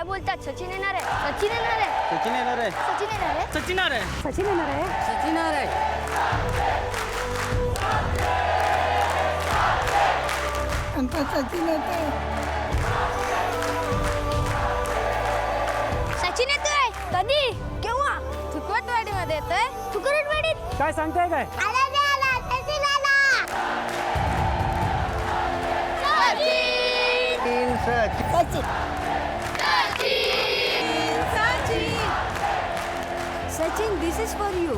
बोलतात सचिन येणार आहे, सचिन येणार आहे, सचिन येणार आहे, सचिन येणार आहे, सचिन येणार आहे, सचिन येणार आहे, सचिन येणार आहे. सचिन येतोय. कधी? केव्हा? थुकवटवाडीमध्ये येतोय. थुकरटवाडीत काय सांगताय काय? सचिन आला. सचिन, दिस इज फॉर यू.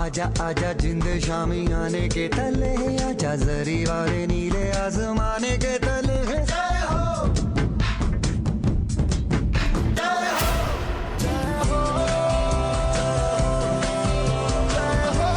आजा आजा जिंद शामी आने के तले, आजा जरी वाले नीले आसमाने के तले. जय हो, जय हो, जय हो, जय हो, जय हो,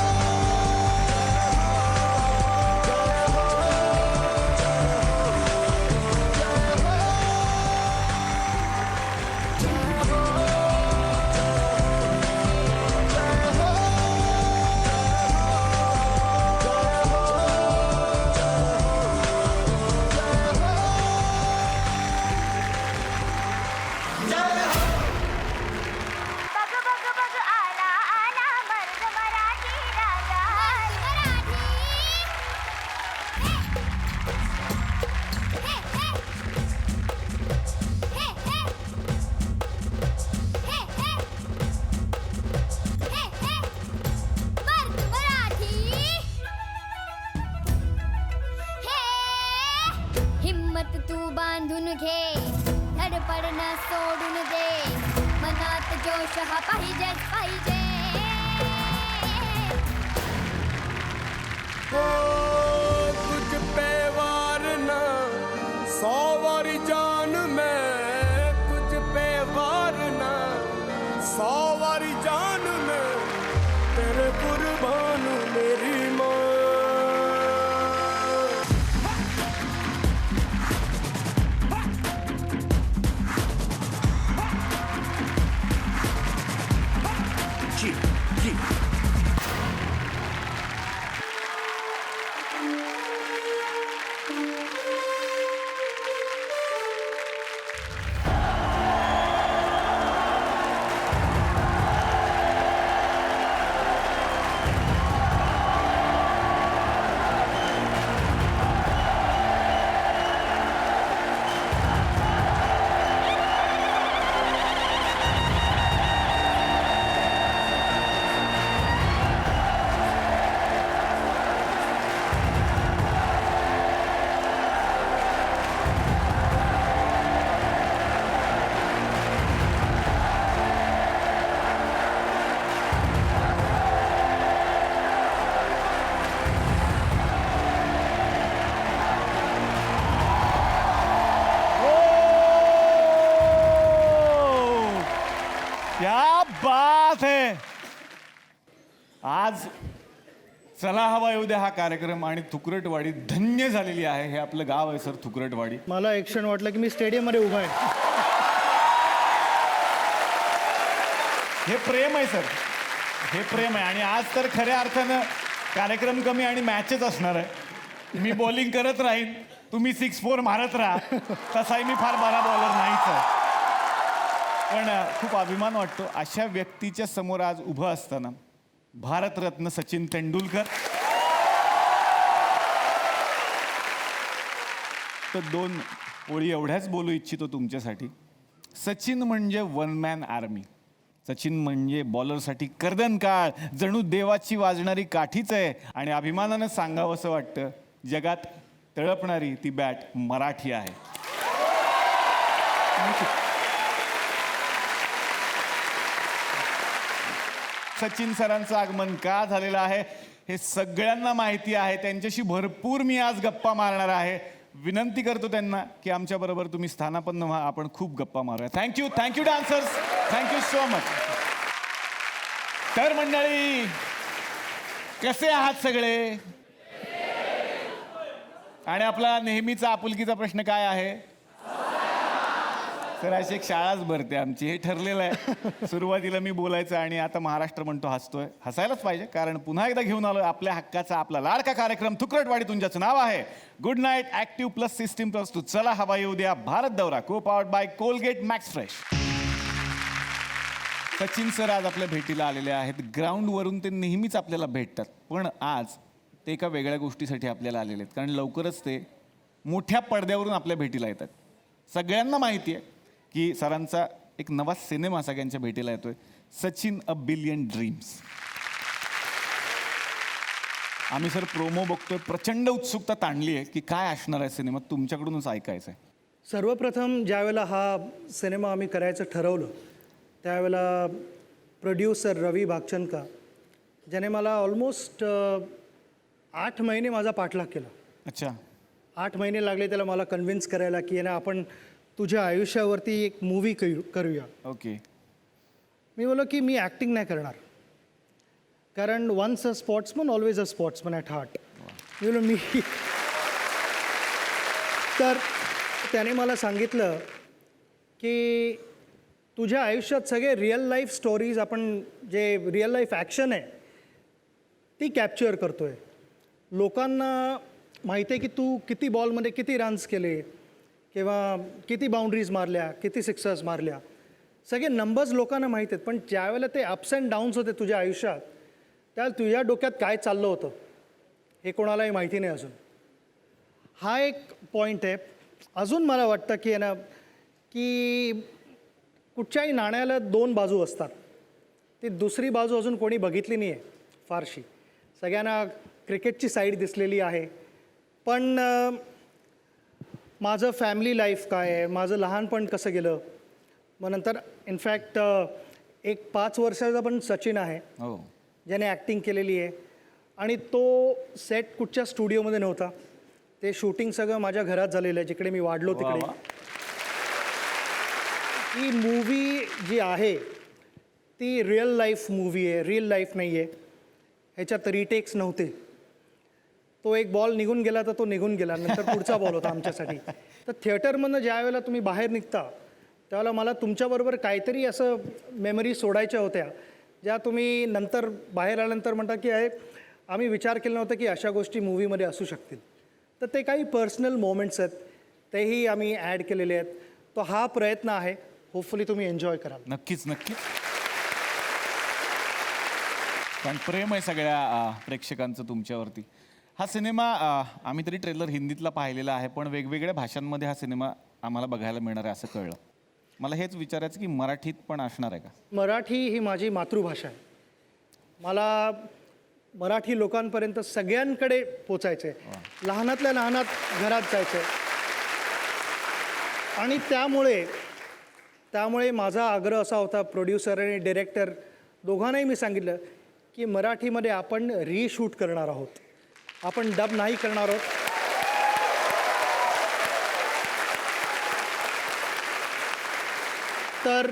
बघ बघ बघ आला आला मर्द मराठी राजा. हिम्मत तू बांधून घे, धडपड न सोडून दे, मनात जोश हा पाहिजेच पाहिजे. तुझ पे वारना 100 वारी जान मैं, तुझ पे वारना 100 वारी जान मैं, तेरे कुर्बान मेरी माँ. क्या बात है. आज चला हवा येऊ द्या हा कार्यक्रम आणि थुकरटवाडी धन्य झालेली आहे. हे आपलं गाव आहे सर, थुकरटवाडी. मला एक क्षण वाटलं की मी स्टेडियम मध्ये उभा आहे. हे प्रेम आहे सर, हे प्रेम आहे. आणि आज तर खऱ्या अर्थानं कार्यक्रम कमी आणि मॅचच असणार आहे. मी बॉलिंग करत राहीन, तुम्ही 6-4 मारत राहा. तसाही मी फार बरा बॉलर नाहीच आहे. पण खूप अभिमान वाटतो अशा व्यक्तीच्या समोर आज उभं असताना. भारतरत्न सचिन तेंडुलकर. तर 2 ओळी एवढ्याच बोलू इच्छितो तुमच्यासाठी. सचिन म्हणजे 1 मॅन आर्मी. सचिन म्हणजे बॉलरसाठी कर्दनकाळ, जणू देवाची वाजणारी काठीच आहे. आणि अभिमानानं सांगावंसं वाटतं, जगात तळपणारी ती बॅट मराठी आहे. सचिन सरांचं आगमन का झालेलं आहे हे सगळ्यांना माहिती आहे. त्यांच्याशी भरपूर मी आज गप्पा मारणार आहे. विनंती करतो त्यांना की आमच्याबरोबर तुम्ही स्थानापन्न व्हा, आपण खूप गप्पा मारूया. Thank you dancers, thank you so much. तर मंडळी, कसे आहात सगळे? आणि आपला नेहमीचा आपुलकीचा प्रश्न काय आहे? सर अशी एक शाळाच भरते आमची, हे ठरलेलं आहे. सुरुवातीला मी बोलायचं आणि आता महाराष्ट्र म्हणतो हसतोय. हसायलाच पाहिजे, कारण पुन्हा एकदा घेऊन आलोय आपल्या हक्काचा, आपला लाडका कार्यक्रम तुकडवाडीतून, ज्याचं नाव आहे good night active plus system प्रस्तुत चला हवा येऊ द्या भारत दौरा, को powered by Colgate max fresh. Sachin sir आज आपल्या भेटीला आलेले आहेत. ग्राउंडवरून ते नेहमीच आपल्याला भेटतात, पण आज ते एका वेगळ्या गोष्टीसाठी आपल्याला आलेले आहेत, कारण लवकरच ते मोठ्या पडद्यावरून आपल्या भेटीला येतात. सगळ्यांना माहिती आहे की सरांचा एक नवा सिनेमा सगळ्यांच्या भेटीला येतोय, सचिन अ बिलियन ड्रीम्स. आम्ही सर प्रोमो बघतोय, प्रचंड उत्सुकता ताणली आहे की काय असणार आहे सिनेमा, तुमच्याकडूनच ऐकायचं आहे. सर्वप्रथम ज्यावेळेला हा सिनेमा आम्ही करायचं ठरवलं त्यावेळेला प्रोड्युसर रवी भागचंदका, ज्याने मला ऑलमोस्ट 8 महिने माझा पाठलाग केला. अच्छा. 8 महिने लागले त्याला मला कन्व्हिन्स करायला की ना आपण तुझ्या आयुष्यावरती एक मूवी करूया. ओके. मी बोललो की मी ॲक्टिंग नाही करणार, कारण once a sportsman always a sportsman at heart. मी बोललो तर त्याने मला सांगितलं की तुझ्या आयुष्यात सगळे रिअल लाईफ स्टोरीज, आपण जे रिअल लाईफ ॲक्शन आहे ती कॅप्चर करतो आहे. लोकांना माहिती आहे की तू किती बॉलमध्ये किती रन्स केले किंवा किती बाउंड्रीज मारल्या, किती सिक्सर्स मारल्या, सगळे नंबर्स लोकांना माहीत आहेत. पण ज्यावेळेला ते अप्स अँड डाऊन्स होते तुझ्या आयुष्यात, त्यावेळेला तुझ्या डोक्यात काय चाललं होतं हे कोणालाही माहिती नाही अजून. हा एक पॉईंट आहे. अजून मला वाटतं की ना की कुठच्याही नाण्याला 2 बाजू असतात. ती दुसरी बाजू अजून कोणी बघितली नाही आहे फारशी. सगळ्यांना क्रिकेटची साईड दिसलेली आहे, पण माझं फॅमिली लाईफ काय आहे, माझं लहानपण कसं गेलं. मग नंतर इनफॅक्ट एक 5 वर्षाचा पण सचिन आहे हो, ज्याने ॲक्टिंग केलेली आहे, आणि तो सेट कुठच्या स्टुडिओमध्ये नव्हता. ते शूटिंग सगळं माझ्या घरात झालेलं आहे, जिकडे मी वाढलो तिकडे. ही मूवी जी आहे ती रिअल लाईफ मूवी आहे, रिअल लाईफ नाही आहे. ह्याच्यात रिटेक्स नव्हते. तो एक बॉल निघून गेला तर तो निघून गेला, नंतर पुढचा बॉल होता आमच्यासाठी. तर थिएटरमधनं ज्या वेळेला तुम्ही बाहेर निघता त्यावेळेला मला तुमच्याबरोबर काहीतरी असं मेमरी सोडायच्या होत्या, ज्या तुम्ही नंतर बाहेर आल्यानंतर म्हणता की आहे आम्ही विचार केला नव्हता की अशा गोष्टी मूवीमध्ये असू शकतील. तर ते काही पर्सनल मोमेंट्स आहेत, तेही आम्ही ॲड केलेले आहेत. तो हा प्रयत्न आहे, होपफुली तुम्ही एन्जॉय कराल. नक्कीच नक्कीच. कारण प्रेम आहे सगळ्या प्रेक्षकांचं तुमच्यावरती. हा सिनेमा आम्ही तरी ट्रेलर हिंदीतला पाहिलेला आहे, पण वेगवेगळ्या भाषांमध्ये हा सिनेमा आम्हाला बघायला मिळणार आहे असं कळलं. मला हेच विचारायचं की मराठीत पण असणार आहे का? मराठी ही माझी मातृभाषा आहे. मला मराठी लोकांपर्यंत सगळ्यांकडे पोचायचं आहे, लहानातल्या लहानात घरात जायचं आहे. आणि त्यामुळे माझा आग्रह असा होता, प्रोड्युसर आणि डिरेक्टर दोघांनाही मी सांगितलं की मराठीमध्ये आपण रिशूट करणार आहोत, आपण डब नाही करणार आहोत. तर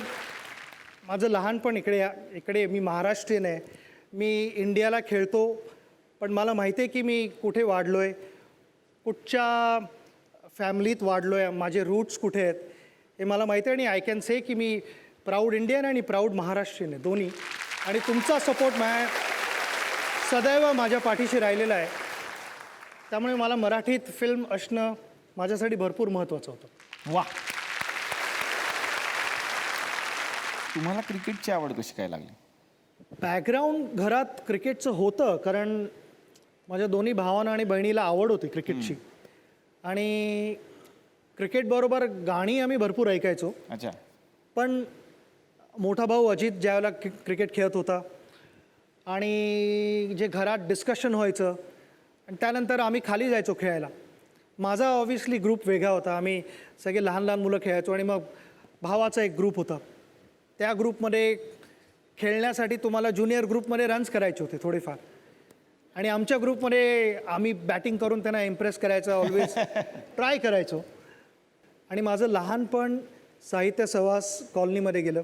माझं लहानपण इकडे मी महाराष्ट्रीयन आहे, मी इंडियाला खेळतो, पण मला माहिती आहे की मी कुठे वाढलो आहे, कुठच्या फॅमिलीत वाढलो आहे, माझे रूट्स कुठे आहेत हे मला माहिती आहे. आणि आय कॅन से की मी प्राऊड इंडियन आणि प्राऊड महाराष्ट्रीयन आहे दोन्ही. आणि तुमचा सपोर्ट सदैव माझ्या पाठीशी राहिलेला आहे. त्यामुळे मला मराठीत फिल्म असणं माझ्यासाठी भरपूर महत्त्वाचं होतं. वा. तुम्हाला क्रिकेटची आवड कशी काय लागली? बॅकग्राऊंड घरात क्रिकेटचं होतं, कारण माझ्या दोन्ही भावांना आणि बहिणीला आवड होती क्रिकेटची. आणि क्रिकेटबरोबर गाणी आम्ही भरपूर ऐकायचो. अच्छा. पण मोठा भाऊ अजित ज्यावेळेला क्रिकेट खेळत होता आणि जे घरात डिस्कशन व्हायचं आणि त्यानंतर आम्ही खाली जायचो खेळायला. माझा ऑब्व्हियसली ग्रुप वेगळा होता. आम्ही सगळे लहान लहान मुलं खेळायचो आणि मग भावाचा एक ग्रुप होता. त्या ग्रुपमध्ये खेळण्यासाठी तुम्हाला ज्युनियर ग्रुपमध्ये रन्स करायचे होते थोडेफार आणि आमच्या ग्रुपमध्ये आम्ही बॅटिंग करून त्यांना इम्प्रेस करायचं ऑलवेज ट्राय करायचो. आणि माझं लहानपण साहित्य सहवास कॉलनीमध्ये गेलं.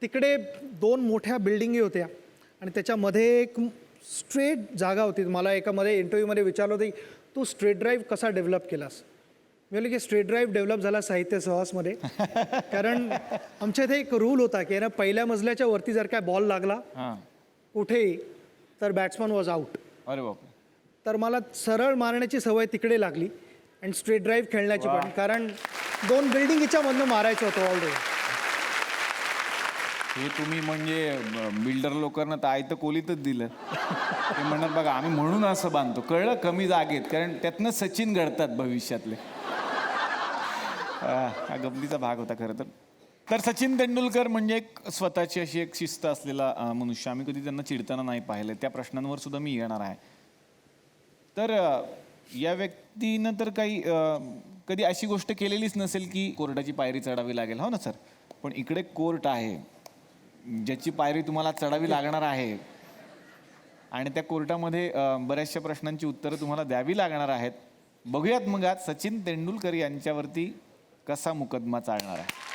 तिकडे 2 मोठ्या बिल्डिंगी होत्या आणि त्याच्यामध्ये एक स्ट्रेट जागा होती. मला एकामध्ये इंटरव्ह्यूमध्ये विचारलं होतं की तू स्ट्रेट ड्राईव्ह कसा डेव्हलप केलास. मी म्हटलं की स्ट्रेट ड्राईव्ह डेव्हलप झाला साहित्य सहवासमध्ये. कारण आमच्या इथे एक रूल होता की ना पहिल्या मजल्याच्या वरती जर काय बॉल लागला कुठेही तर बॅट्समन वॉज आऊट. अरे बापरे. तर मला सरळ मारण्याची सवय तिकडे लागली आणि स्ट्रेट ड्राईव्ह खेळण्याची पण, कारण 2 बिल्डिंग हिच्यामधनं मारायचं होतं ऑलरेडी. हे तुम्ही म्हणजे बिल्डर लोकांना तर आयतं कोलीतच दिलं. ते म्हणणार बघा आम्ही म्हणून असं बांधतो, कळलं, कमी जागेत, कारण त्यातनं सचिन घडतात भविष्यातले. हा गमतीचा भाग होता खरं तर. तर सचिन तेंडुलकर म्हणजे एक स्वतःची अशी एक शिस्त असलेला मनुष्य. आम्ही कधी त्यांना चिडताना नाही पाहिलं. त्या प्रश्नांवर सुद्धा मी येणार आहे. तर या व्यक्तीनं तर काही कधी अशी गोष्ट केलेलीच नसेल की कोर्टाची पायरी चढावी लागेल, हो ना सर. पण इकडे कोर्ट आहे ज्याची पायरी तुम्हाला चढावी लागणार आहे आणि त्या कोर्टामध्ये बऱ्याचशा प्रश्नांची उत्तरं तुम्हाला द्यावी लागणार आहेत. बघूयात मग आज सचिन तेंडुलकर यांच्यावरती कसा मुकदमा चालणार आहे.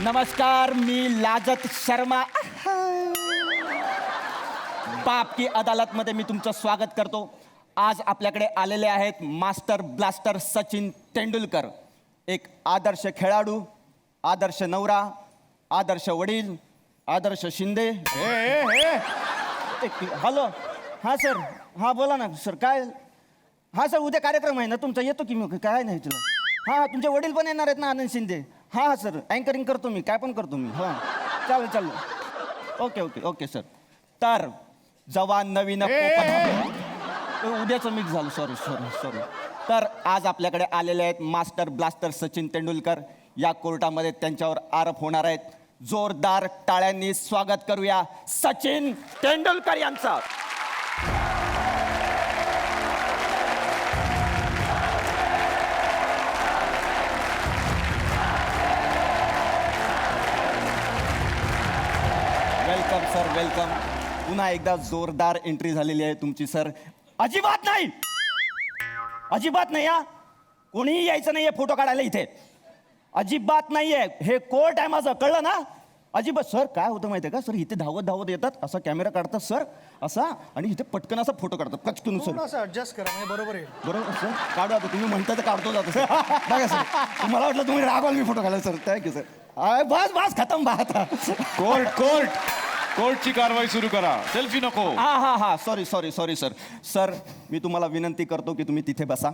नमस्कार, मी लाजत शर्मा. बाप की अदालतमध्ये मी तुमचं स्वागत करतो. आज आपल्याकडे आलेले आहेत मास्टर ब्लास्टर सचिन तेंडुलकर. एक आदर्श खेळाडू, आदर्श नवरा, आदर्श वडील, आदर्श शिंदे. हॅलो, हां सर, हां बोला ना सर. काय? हां सर, उद्या कार्यक्रम आहे ना तुमचा, येतो की मग. काय नाही तुला. हां, तुमचे वडील पण येणार आहेत ना, आनंद शिंदे. हां सर, अँकरिंग करतो मी, काय पण करतो मी. हां चालेल चालेल. Okay okay okay sir. तर जवान नवीन उद्याचं मिक्स झालं, सॉरी सॉरी सॉरी. तर आज आपल्याकडे आलेले आहेत मास्टर ब्लास्टर सचिन तेंडुलकर. या कोर्टामध्ये त्यांच्यावर आरोप होणार आहेत. जोरदार टाळ्यांनी स्वागत करूया सचिन तेंडुलकर यांचं. Welcome sir, welcome. पुन्हा एकदा जोरदार एंट्री झालेली आहे तुमची सर. अजिबात नाही, अजिबात नाही. हा कोणीही यायचं नाहीये फोटो काढायला इथे, अजिबात नाहीये. हे कोर्ट आहे माझं, कळलं ना. अजिबात. सर काय होतं माहिती आहे का सर, इथे धावत धावत येतात, असा कॅमेरा काढतात सर, असा, आणि इथे पटकन असा फोटो काढतात पटकन सर. असं ॲडजस्ट करा म्हणजे बरोबर आहे. बरोबर सर, काढू आता. तुम्ही म्हणता तर काढतो जातो सर. बघा सर, मला वाटलं तुम्ही रागवाल मी फोटो काढायला सर. Thank you sir. बस बस खतम बात. कोर्ट कोर्ट कोर्टची कारवाई सुरू करा. सेल्फी नको. हा हा हा, sorry sorry sorry sir. Sir मी तुम्हाला विनंती करतो की तुम्ही तिथे बसा.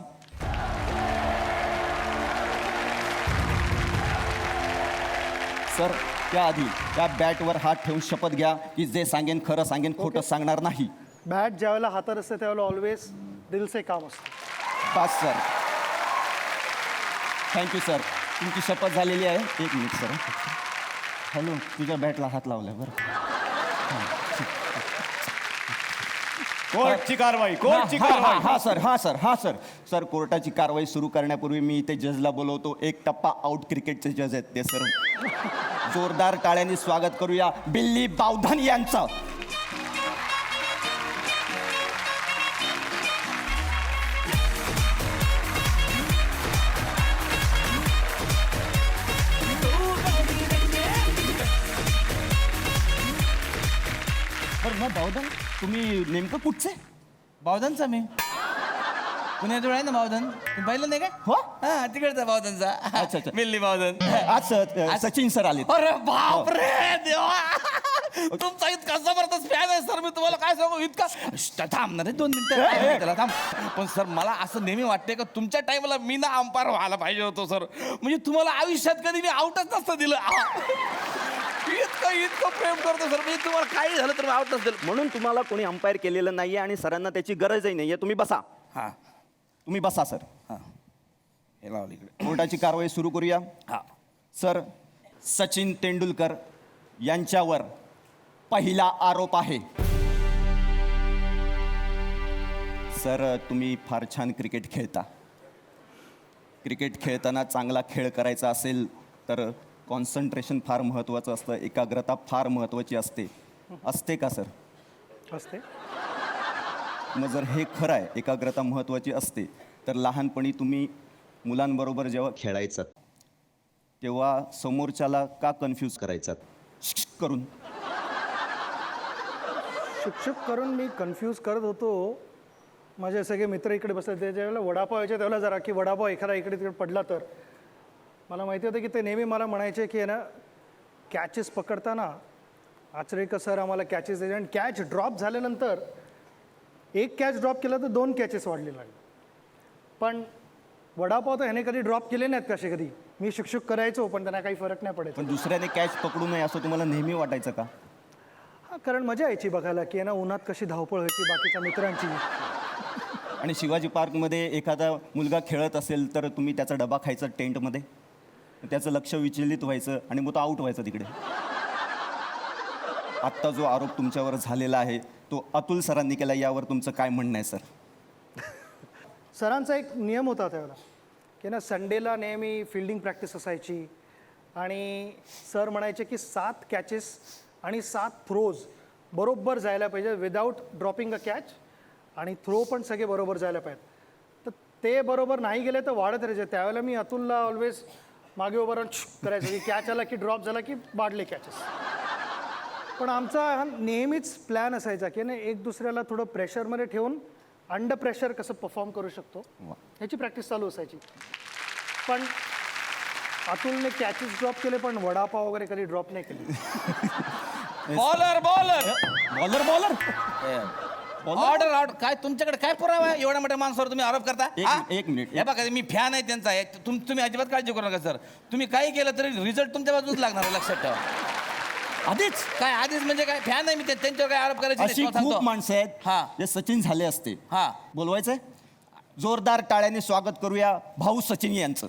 सर त्याआधी त्या बॅटवर हात ठेवून शपथ घ्या की जे सांगेन खरं सांगेन, खोटं सांगणार नाही. बॅट ज्यावेळेला हातात असते त्यावेळेला ऑलवेज दिलसे काम असतं. बस सर. Thank you sir. तुमची शपथ झालेली आहे. एक मिनिट सर. हॅलो, तुझ्या बॅटला हात लावलाय बरं. कोर्टची कारवाई, कोर्टची हा कारवाई. हा सर, हा सर, हा सर. सर कोर्टाची कारवाई सुरू करण्यापूर्वी मी इथे जजला बोलवतो. एक टप्पा आउट क्रिकेटचे जज आहेत ते सर. जोरदार टाळ्यांनी स्वागत करूया बिल्ली बावधन यांचं. बरं मग बावधन, तुम्ही नेमकं कुठचे? बावधनचा मी पुण्याजवळ आहे ना बावधन, तुम्ही पाहिलं नाही का? हो, हा तिकडचा बावधनचा. अच्छा अच्छा. मिल्ली बावधन. आज सचिन सर आले. अरे बापरे देवा, तुमचा इतका जबरदस्त फॅन आहे सर. मी तुम्हाला काय सांगू, इतका थांबणार आहे 2 मिनिटं त्याला थांब. पण सर मला असं नेहमी वाटते का तुमच्या टाइमला मी ना अंपायर व्हायला पाहिजे होतो सर. म्हणजे तुम्हाला आयुष्यात कधी मी आउटच नसतं दिलं. इतकं तुमचं इतकं प्रेम करतो सर मी तुम्हाला काही झालं तर आवडत नसेल. म्हणून तुम्हाला कोणी अंपायर केलेलं नाहीये आणि सरांना त्याची गरजही नाहीये. तुम्ही बसा. हा तुम्ही बसा सर. हा हे लावलं इकडे. कोर्टाची कारवाई सुरू करूया. हा सर, सचिन तेंडुलकर यांच्यावर पहिला आरोप आहे. सर, तुम्ही फार छान क्रिकेट खेळता. क्रिकेट खेळताना चांगला खेळ करायचा असेल तर कॉन्सन्ट्रेशन फार महत्त्वाचं असतं, एकाग्रता फार महत्त्वाची असते. असते का सर? असते. मग जर हे खरं आहे, एकाग्रता महत्त्वाची असते, तर लहानपणी तुम्ही मुलांबरोबर जेव्हा खेळायचात तेव्हा समोरच्याला का कन्फ्यूज करायचात करून? शिक्षक करून मी कन्फ्यूज करत होतो. माझे सगळे मित्र इकडे बसले ते ज्यावेळेला वडापाव यायचे त्यावेळेला जरा की वडापाव एखादा इकडे तिकडे पडला तर मला माहिती होतं की ते नेहमी मला म्हणायचे की ना कॅचेस पकडताना आचरेकर सर आम्हाला कॅचेस द्यायचे आणि कॅच ड्रॉप झाल्यानंतर एक कॅच ड्रॉप केला तर 2 कॅचेस वाढले लागले. पण वडापाव तर ह्याने कधी ड्रॉप केले नाहीत कसे कधी. मी शिक्षक करायचो पण त्यांना काही फरक नाही पडायचा. पण दुसऱ्याने कॅच पकडू नये असं तुम्हाला नेहमी वाटायचं का? हां, कारण मजा यायची बघायला की ना उन्हात कशी धावपळ व्हायची बाकीच्या मित्रांची. आणि शिवाजी पार्कमध्ये एखादा मुलगा खेळत असेल तर तुम्ही त्याचा डबा खायचा टेंटमध्ये, त्याचं लक्ष विचलित व्हायचं आणि मग तो आऊट व्हायचा तिकडे. आत्ता जो आरोप तुमच्यावर झालेला आहे तो अतुल सरांनी केला, यावर तुमचं काय म्हणणं आहे सर? सरांचा एक नियम होता त्यावेळेला की ना संडेला नेहमी फिल्डिंग प्रॅक्टिस असायची आणि सर म्हणायचे की 7 कॅचेस आणि 7 थ्रोज बरोबर जायला पाहिजे विदाऊट ड्रॉपिंग अ कॅच आणि थ्रो पण सगळे बरोबर जायला पाहिजेत. तर ते बरोबर नाही गेले तर वाढत राहायचे. त्यावेळेला मी अतुलला ऑलवेज मागे उभं राहून करायचं की कॅच आला की ड्रॉप झाला की वाढले कॅचेस. पण आमचा हा नेहमीच प्लॅन असायचा की ना एक दुसऱ्याला थोडं प्रेशरमध्ये ठेवून अंडर प्रेशर कसं परफॉर्म करू शकतो ह्याची प्रॅक्टिस चालू असायची. पण अतुलने कॅचेस ड्रॉप केले पण वडापाव वगैरे कधी ड्रॉप नाही केले. Bowler bowler bowler bowler order order काय तुमच्याकडे काय पुरावा आहे एवढ्या मोठ्या माणसावर तुम्ही आरोप करता? एक मिनिट. हे बघा मी फॅन आहे त्यांचा तुम्ही अजिबात काळजी करू नका सर. तुम्ही काही केलं तरी रिझल्ट तुमच्या बाजूच लागणार आहे, लक्षात ठेवा. आधीच काय आधीच म्हणजे काय फॅन आहे मी त्यांच्यावर काय आरोप करायचे अशी नाही, तो खूप सांगतो. माणसं आहेत हा. जे सचिन झाले असते. हा. बोलवायचंय? जोरदार टाळ्याने स्वागत करूया भाऊ सचिन यांचं.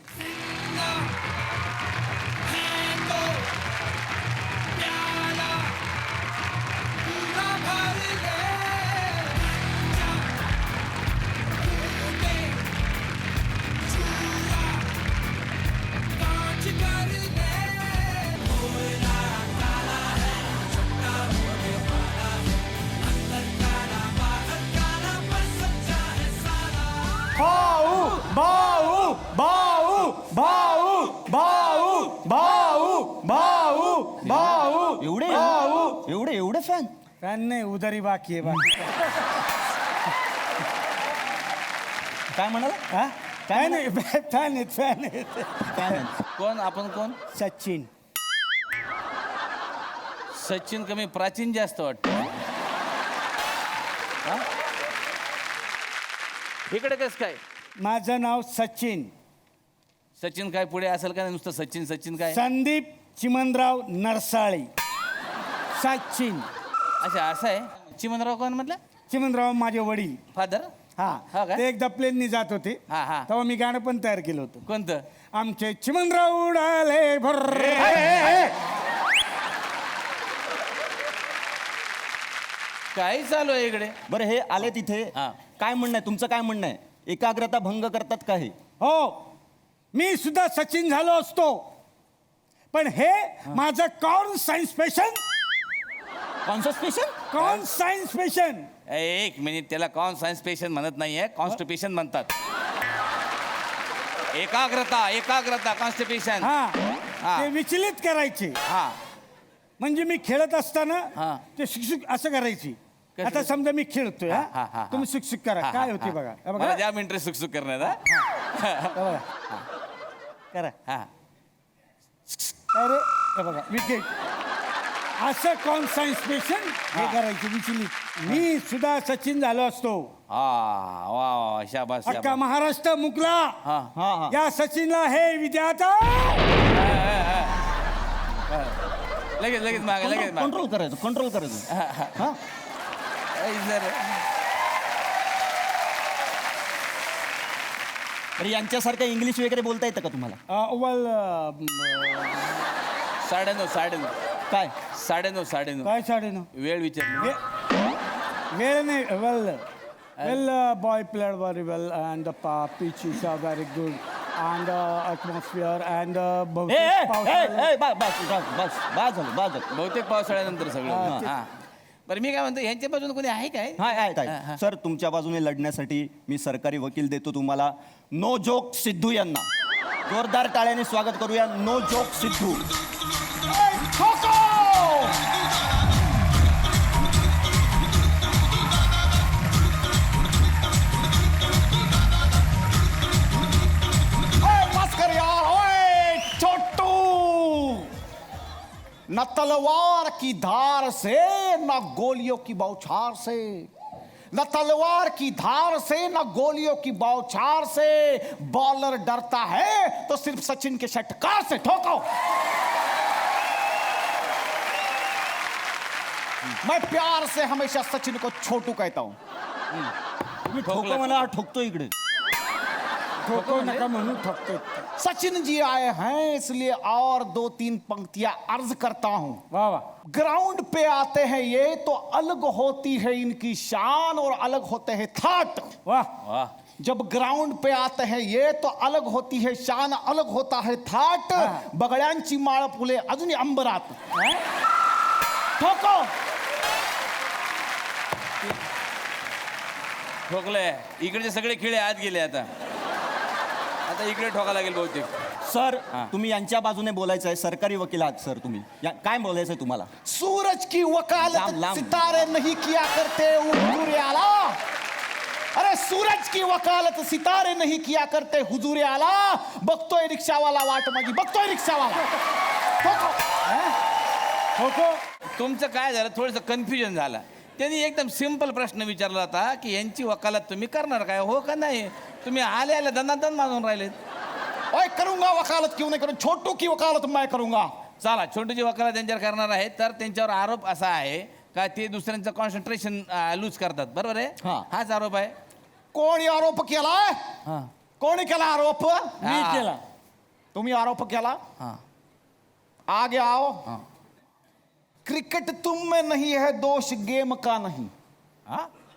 भाऊ भाऊ भाऊ भाऊ भाऊ भाऊ भाऊ भाऊ एवढे एवढे एवढे फॅन? फॅन नाही, उधारी बाकी आहे बाकी. काय म्हणाला? हा? काय नाही, फॅन आहेत फॅन आहेत. फॅन कोण आपण कोण? सचिन. सचिन कमी प्राचीन जास्त वाटतं. हा? इकडे कस काय माझं नाव सचिन. सचिन काय पुढे असेल का नुसतं सचिन सचिन काय? संदीप चिमनराव नरसाळे. सचिन. अच्छा असं आहे. चिमनराव कोण म्हटलं? चिमनराव माझे वडील. फादर. हा, हा का? ते एकदा प्लेननी जात होते हा, हा. तेव्हा मी गाणं पण तयार केलं होतं. कोणतं? आमचे चिमनराव उडाले भर्र. काय चालू आहे इकडे? बरं, हे आले तिथे. हा. काय म्हणणं आहे तुमचं? काय म्हणणं आहे? एकाग्रता भंग करतात का हे? हो, मी सुद्धा सचिन झालो असतो पण हे माझं कॉन्सन्ट्रेशन. कॉन्सन्ट्रेशन. एक मिनिट, त्याला कॉन्सन्ट्रेशन म्हणत नाहीये, कॉन्स्टिपेशन म्हणतात. एकाग्रता एकाग्रता कॉन्स्टिपेशन. हा, हा. ते विचलित करायचे. हा म्हणजे मी खेळत असताना हा. ते शिक्षक असं करायची. कसं? आता समजा मी खेळतोय हा, हा, हा. तुम्ही शिक्षक करा. हा, काय हा, होते हा. बघा. हे मला बघा जाम इंटरेस्ट सुकसुक करण्यात. हे बघा. करा. हा. अरे हे बघा विकेट. असं कॉन्सन्ट्रेशन हे करायचे विचलित. मी सुद्धा सचिन झालो असतो. हा वा वा शाबास अख्खा शाबास. महाराष्ट्र मुकला हा. हा हा. या सचिनला हे विद्यार्थी. लगेच मागे लगेच मागे. कंट्रोल करायचं हा सर तर यांच्यासारखं इंग्लिश वगैरे बोलता येतं का तुम्हाला वेल 9:30 काय 9:30 काय 9:30 वेळ विचारली वेळ नाही well boy played very well and the pitches are very good and atmosphere and बस झालं बहुतेक पावसाळ्यानंतर सगळं हां बरं मी काय म्हणतो यांच्या बाजूने कोणी आहे काय आहे सर तुमच्या बाजूने लढण्यासाठी मी सरकारी वकील देतो तुम्हाला नो जोक सिद्धू यांना जोरदार टाळ्याने स्वागत करूया नो जोक सिद्धू न तलवार की धार से न गोलियों की बौछार से न तलवार की धार से न गोलियों की बौछार से बॉलर डरता है तो सिर्फ सचिन के षटकार से ठोको मैं प्यार से हमेशा सचिन को छोटू कहता हूं ठोको मला ठोकतो इकडे ठोको नका म्हणून ठोकतो सचिन जी आए हैं इसलिए और 2-3 पंक्तियां अर्ज करता हूं वाह वाह ग्राउंड पे आते हैं ये तो अलग होती है इनकी शान और अलग होते हैं थाट वाह वाह जब ग्राउंड पे आते हैं ये तो अलग होती है शान अलग होता है थाट बगड्यांची माळ फुले अजूनही अंबरात ठोको ठोकलंय इकडचे सगळे खिळे आत गेले आता इकडे ठोका लागेल बहुतेक सर तुम्ही यांच्या बाजूने बोलायचं आहे सरकारी वकील आहात सर तुम्ही काय बोलायचं आहे तुम्हाला सूरज की वकालत लांब. सितारे नहीं किया करते हुजूर आला अरे सूरज की वकालत सितारे नहीं किया करते हुजूर आला बघतोय रिक्षावाला वाट माझी बघतोय रिक्षावाला ठोको तुमचं काय झालं थोडंसं कन्फ्युजन झालं त्यांनी एकदम सिंपल प्रश्न विचारला होता की यांची वकालत तुम्ही करणार काय हो का नाही तुम्ही आले दनादन मानून राहिलेत ओए करूंगा वकालत क्यों नहीं करूं छोटू की वकालत मैं करूंगा चला छोटूची वकालत त्यांच्यावर करणार आहे तर त्यांच्यावर आरोप असा आहे का ते दुसऱ्यांचं कॉन्सन्ट्रेशन लूज करतात बरोबर आहे हाच आरोप आहे कोणी आरोप केलाय कोणी केला आरोप मी केला तुम्ही आरोप केला आगे आओ क्रिकेट तुम में नहीं है दोष गेम का नहीं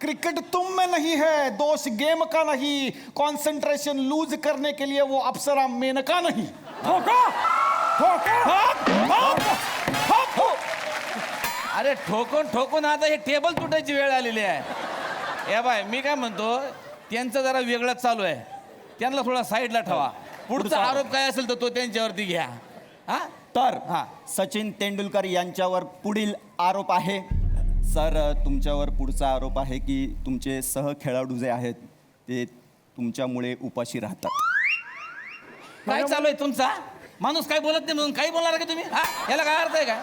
क्रिकेट तुम में नहीं है दोष गेम का नहीं कंसंट्रेशन लूज करने के लिए वो अप्सरा मेनका नहीं अरे ठोकून आता हे टेबल तुटायची वेळ आलेली आहे या बाय मी काय म्हणतो त्यांचं जरा वेगळंच चालू आहे त्यांना थोडा साईडला ठेवा पुढचा आरोप काय असेल तर तो त्यांच्यावरती घ्या तर सचिन तेंडुलकर यांच्यावर पुढील आरोप आहे सर तुमच्यावर पुढचा आरोप आहे की तुमचे सहखेळाडू जे आहेत ते तुमच्यामुळे उपाशी राहतात काय चालू आहे तुमचा माणूस काय बोलत नाही म्हणून काही बोलणार का तुम्ही याला काय अर्थ आहे का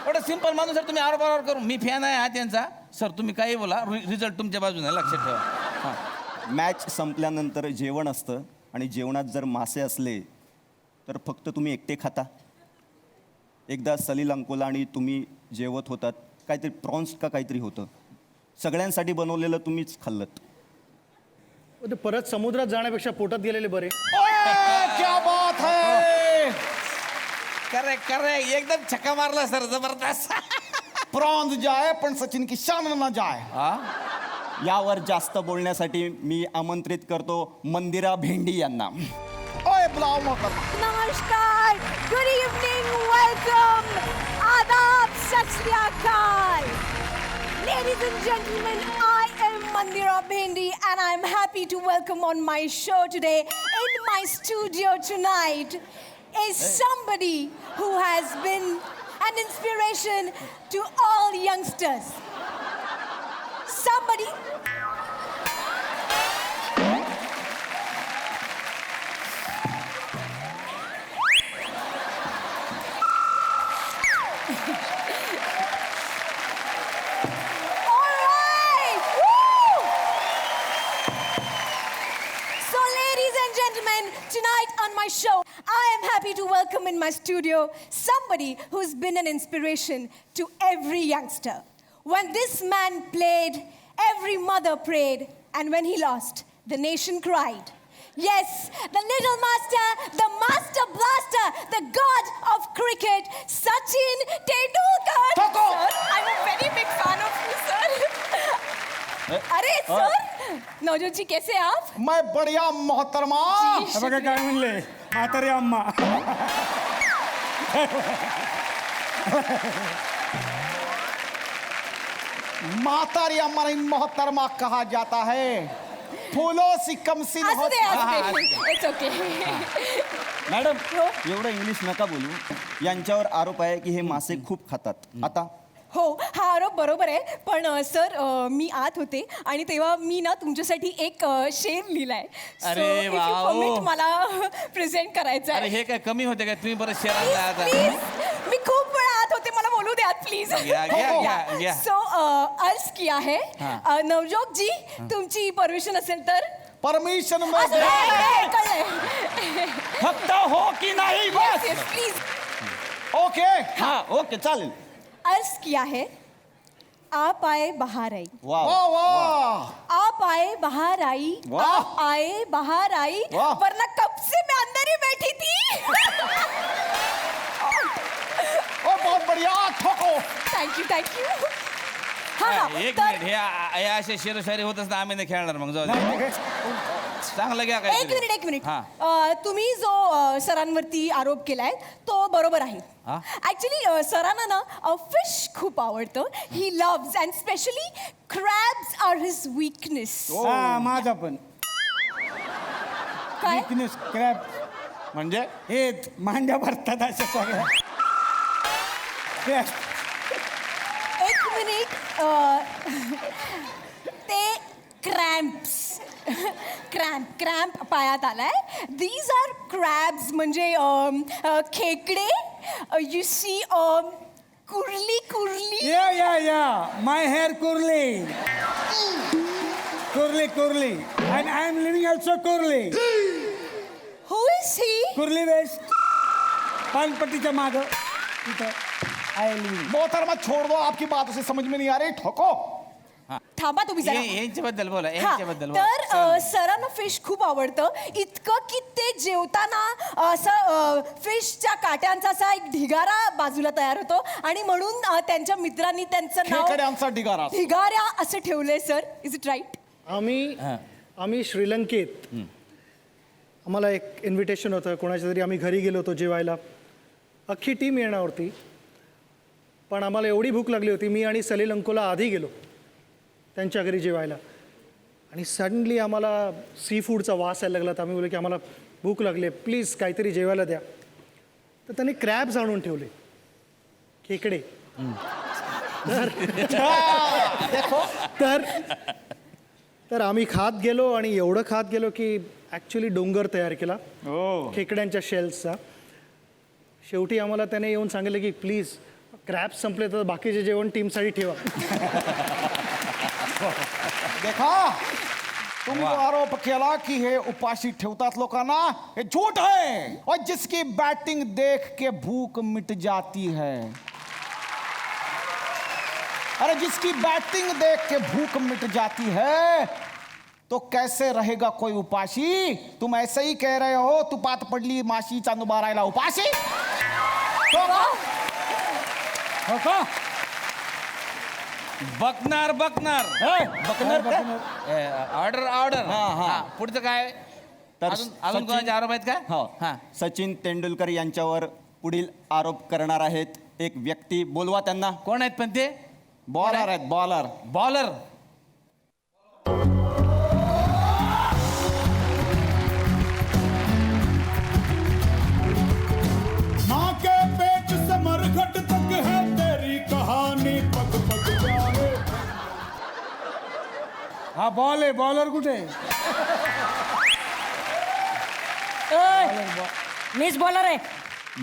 एवढं सिंपल माणूस सर तुम्ही आरोप करू मी फॅन आहे त्यांचा सर तुम्ही काही बोला रिझल्ट तुमच्या बाजूने लक्षात ठेवा मॅच संपल्यानंतर जेवण असतं आणि जेवणात जर मासे असले तर फक्त तुम्ही एकटे खाता एकदा सलील अंकोला आणि तुम्ही जेवत होतात काहीतरी प्रॉन्स का काहीतरी होतं सगळ्यांसाठी बनवलेलं तुम्हीच खाल्लत ते परत समुद्रात जाण्यापेक्षा पोटात गेलेले बरे क्या बात है करेक्ट एकदम छक्का मारला सर जबरदस्त प्रॉन्स जाए पण सचिन की शान ना जाए यावर जास्त बोलण्यासाठी मी आमंत्रित करतो मंदिरा भेंडी यांना ओए बुलाओ मोहतरमा नमस्कार गुड इवनिंग वेलकम आदाब सत श्री अकाल Ladies and gentlemen, I am Mandira Bhendi and I'm happy to welcome on my show today in my studio tonight is somebody who has been an inspiration to all youngsters. Somebody tonight on my show, I am happy to welcome in my studio somebody who's been an inspiration to every youngster. When this man played, every mother prayed, and when he lost, the nation cried. Yes, the little master, the master blaster, the god of cricket, Sachin Tendulkar. Thoko. Sir, I'm a very big fan of you, sir. अरे sir, Navjot जी कैसे हैं आप? मैं बढ़िया मोहतरमा. जी, बघा काय म्हणले म्हातारी अम्मा. मातारी अम्मा नहीं मोहतरमा कहा जाता है. फूलों सी कमसिन असू हो. दे. It's okay. मॅडम हो. एवढं इंग्लिश नका बोलू. यांच्यावर आरोप आहे की हे मासे खूप खातात. आता हो, हा आरोप बरोबर आहे. पण सर, मी आत होते आणि तेव्हा मी ना तुमच्यासाठी एक शेर लिहिलाय. अरे वा, ओ. मला प्रेझेंट करायचं अरे आहे. हे काय कमी होते काय तुम्ही बरं शेरात आता प्लीज, मी खूप वेळा आत होते, मला बोलू द्या प्लीज. घ्या. सो अर्ज किया है. नवजोत जी, तुमची परमिशन असेल तर. परमिशन में असू दे, कळलंय. फक्त हो की नाही बस. Yes, please. ओके. हा ओके चालेल. अर्ज किया है. आप आए बाहर आई. वा वाह वाह. आप आए बाहर आई. वाह। आप आए बाहर आई. वाह। वरना कब से मैं अंदर ही बैठी थी. ओ बहुत बढ़िया. ठोको. थँक्यू. हा एक तर मिनिट हे असे शेरशायरी होत असता आम्ही नाही खेळणार मग जाऊ दे. चांगलं घ्या काय एक मिनिट. हा. तुम्ही जो सरांवरती आरोप केलाय तो बरोबर आहे. हा? ऍक्च्युली सरांना ना फिश खूप आवडतं. He loves and especially crabs are his weakness. माझा पण काय? क्रॅब म्हणजे हे मांड्या भरतात अशा सगळ्या. एक मिनिट. ते क्रॅम्प पायात आलाय. दीज आर क्रॅब्स म्हणजे खेकडे. यू सी कुर्ली. Yeah. My hair curly. Curly. And I'm living also curly. Who is he? Curly West. पानपट्टीच्या मागं तिथं I live. मोहतरमा छोड़ दो. आपकी बात उसे समझ में नहीं आ रही. ठोको. थांबा तुम्ही जरा. यांच्याबद्दल बोला हा, यांच्याबद्दल बोला. तर सरांना फिश खूप आवडतं. इतकं की ते जेवताना असं फिशच्या काट्यांचा असा एक ढिगारा बाजूला तयार होतो आणि म्हणून त्यांच्या मित्रांनी त्यांचं नाव खेकड्यांचा ढिगारा. ढिगाऱ्या असं ठेवलंय. Sir, is it right? आम्ही श्रीलंकेत आम्हाला एक इन्व्हिटेशन होतं कोणाच्या तरी. आम्ही घरी गेलो होतो जेवायला. अख्खी टीम येणार होती. पण आम्हाला एवढी भूक लागली होती, मी आणि सलील अंकोला आधी गेलो त्यांच्या घरी जेवायला. आणि सडनली आम्हाला सी फूडचा वास यायला लागला. तर आम्ही बोललो की आम्हाला भूक लागली आहे, प्लीज काहीतरी जेवायला द्या. तर त्यांनी क्रॅब्स आणून ठेवले, खेकडे. तर आम्ही खात गेलो आणि एवढं खात गेलो की ॲक्च्युली डोंगर तयार केला खेकड्यांच्या शेल्सचा. शेवटी आम्हाला त्याने येऊन सांगितलं की प्लीज क्रॅब्स संपले तर बाकीचे जेवण टीमसाठी ठेवा. देखा, तुम जो आरोप केला की हे उपाशी ठेवतात लोकांना, हे झूठ है. और जिसकी बैटिंग देख के भूख मिट जाती है. अरे जिसकी बैटिंग देख के भूख मिट जाती है तो कैसे रहेगा कोई उपाशी. तुम ऐसे ही कह रहे हो तुपात पडली माशी चांदूबा राहिला उपाशी. बकणार ऑर्डर. हा पुढचं काय? तर अजून कोणाचे आरोप आहेत का? हो. हा. सचिन तेंडुलकर यांच्यावर पुढील आरोप करणार आहेत एक व्यक्ती. बोलवा त्यांना. कोण आहेत पण ते? बॉलर आहेत बॉलर. माँ के पेट से मरघट तक है तेरी कहानी पग पग जाने. हा बॉल आहे. बॉलर कुठे आहे? मीच बॉलर आहे.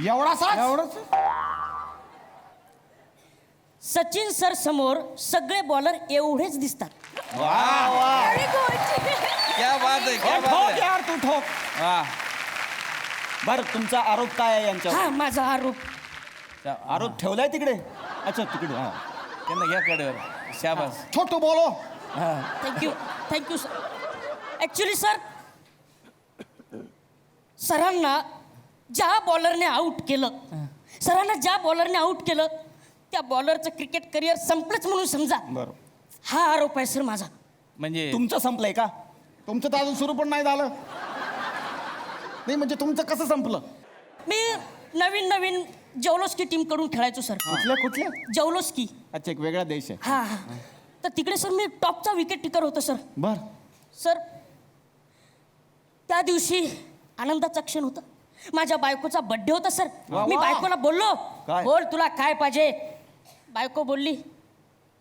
एवढाच. सचिन सर समोर सगळे बॉलर एवढेच दिसतात. Very good. क्या बात है, क्या बात है. यार तू ठोक. वा. बरं तुमचा आरोप काय आहे यांच्यावर? हा माझा आरोप. आरोप ठेवलाय तिकडे? अच्छा तिकडे. हा त्यांना घ्या कडेवर. शाबास. छोटू बोलो. Thank you sir. ॲक्च्युली सर, सरांना ज्या बॉलरने आऊट केलं त्या बॉलरचं क्रिकेट करिअर संपलंच म्हणून समजा. बरं. हा आरोप आहे सर माझा. म्हणजे तुमचं संपलंय का? तुमचं तर अजून सुरू पण नाही झालं. नाही म्हणजे तुमचं कसं संपलं? मी नवीन जवलोस्की टीम कडून खेळायचो सर. कुठल्या? जवलोस्की. अच्छा, एक वेगळा देश आहे. हा. तर तिकडे सर मी टॉपचा विकेट टिकर होतो सर. बर. सर त्या दिवशी आनंदाचा क्षण होता. माझ्या बायकोचा बर्थडे होता सर. मी बायकोला बोललो, काय? बोल तुला काय पाहिजे. बायको बोलली